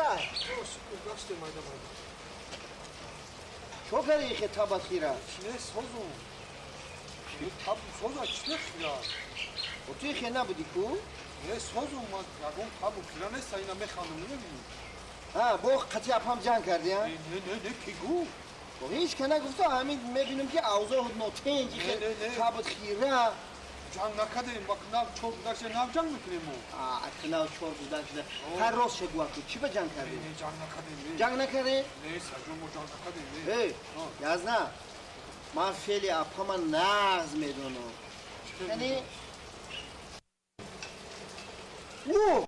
خیره شکر گشته مایده مایده چو کری خطابت خیره چنه سازم تاب سازا چنه خیره و توی خیره نبودی کو؟ نه سازم من یکم تابو خیره نیست اینا میخوانم نمیبینی با قطعی اپام جنگ کردی ها؟ نه کی گو هیچ که نگفته همین میبینم که اوضاع نوتنجی تابت خیره جنگ نکردیم با کنار چور بودکشه نو جنگ میکنیم کنار چور بودکشه هر روز چه گوه چی به جنگ کردی؟ نه جنگ نکردیم جنگ نکردی؟ نه سرجون ما جنگ نکردیم یزنه من خیلی اپام نغز میدونم یعنی اوه